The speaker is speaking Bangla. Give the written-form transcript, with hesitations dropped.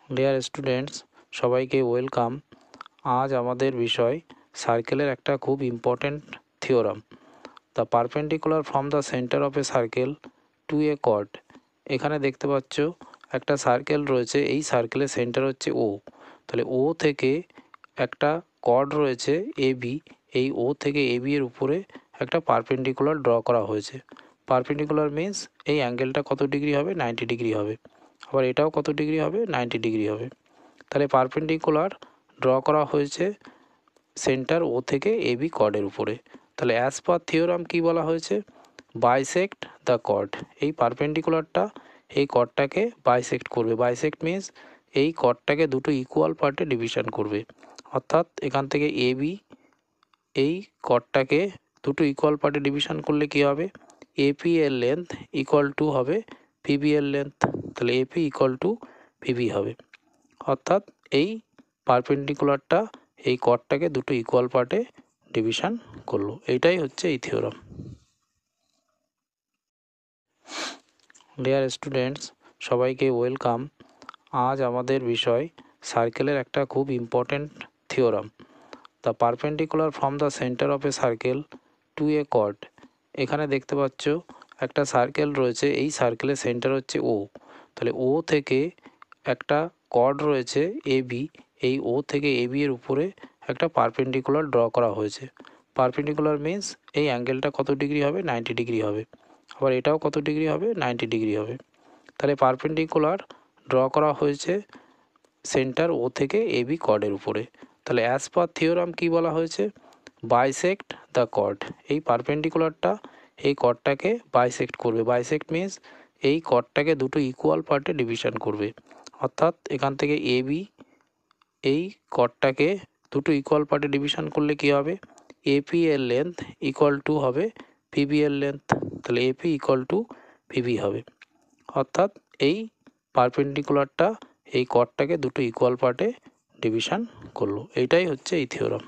ডিয়ার স্টুডেন্টস, সবাইকে ওয়েলকাম। আজ আমাদের বিষয় সার্কেলের একটা খুব important theorem, the perpendicular from the centre of a circle to a chord. এখানে দেখতে পাচ্ছ একটা সার্কেল রয়েছে, এই সার্কেলের সেন্টার হচ্ছে ও। তাহলে ও থেকে একটা কর্ড রয়েছে এ বি, এই ও থেকে এ বি এর উপরে একটা পারপেন্ডিকুলার ড্র করা হয়েছে। পারপেন্ডিকুলার মিন্স এই অ্যাঙ্গেলটা কত ডিগ্রি হবে? 90 ডিগ্রি হবে। আবার এটাও কত ডিগ্রি হবে? 90 ডিগ্রি হবে। তাহলে পারপেন্ডিকুলার ড্র করা হয়েছে সেন্টার ও থেকে এ বি কর্ডের উপরে। তাহলে অ্যাজ পার থিওরাম কী বলা হয়েছে? Bisect the chord. এই পারপেন্ডিকুলারটা এই কর্ডটাকে বাইসেক্ট করবে। বাইসেক্ট মিন্স এই কর্ডটাকে দুটো ইকুয়াল পার্টে ডিভিশন করবে। অর্থাৎ এখান থেকে এ বি এই কর্ডটাকে দুটো ইকুয়াল পার্টে ডিভিশন করলে কী হবে? এপি এর লেন্থ ইকুয়াল টু হবে পিবি এর লেন্থ। তাহলে এপি ইকুয়াল টু পিবি হবে। অর্থাৎ এই পারপেন্ডিকুলারটা এই কর্ডটাকে দুটো ইকুয়াল পার্টে ডিভিশন করলো। এইটাই হচ্ছে এই থিওরাম। ডিয়ার স্টুডেন্টস, সবাইকে ওয়েলকাম। আজ আমাদের বিষয় সার্কেলের একটা খুব important theorem, the perpendicular from the centre of a circle to a chord. এখানে দেখতে পাচ্ছ একটা সার্কেল রয়েছে, এই সার্কেলের সেন্টার হচ্ছে ও। তাহলে ও থেকে একটা কর্ড রয়েছে এ বি, এই ও থেকে এ বি এর উপরে একটা পারপেন্ডিকুলার ড্র করা হয়েছে। পারপেন্ডিকুলার মিন্স এই অ্যাঙ্গেলটা কত ডিগ্রি হবে? 90 ডিগ্রি হবে। আবার এটাও কত ডিগ্রি হবে? 90 ডিগ্রি হবে। তাহলে পারপেন্ডিকুলার ড্র করা হয়েছে সেন্টার ও থেকে এ বি কর্ডের উপরে। তাহলে অ্যাজ পার থিওরাম কী বলা হয়েছে? Bisect the chord. এই পারপেন্ডিকুলারটা এই কর্ডটাকে বাইসেক্ট করবে। বাইসেক্ট মিন্স এই কর্ডটাকে দুটো ইকুয়াল পার্টে ডিভিশন করবে। অর্থাৎ এখান থেকে এ বি এই কর্ডটাকে দুটো ইকুয়াল পার্টে ডিভিশন করলে কী হবে? এপি এর লেন্থ ইকুয়াল টু হবে পিবি এর লেন্থ। তাহলে এপি ইকুয়াল টু পিবি হবে। অর্থাৎ এই পারপেন্ডিকুলারটা এই কর্ডটাকে দুটো ইকুয়াল পার্টে ডিভিশন করলো। এইটাই হচ্ছে এই থিওরাম।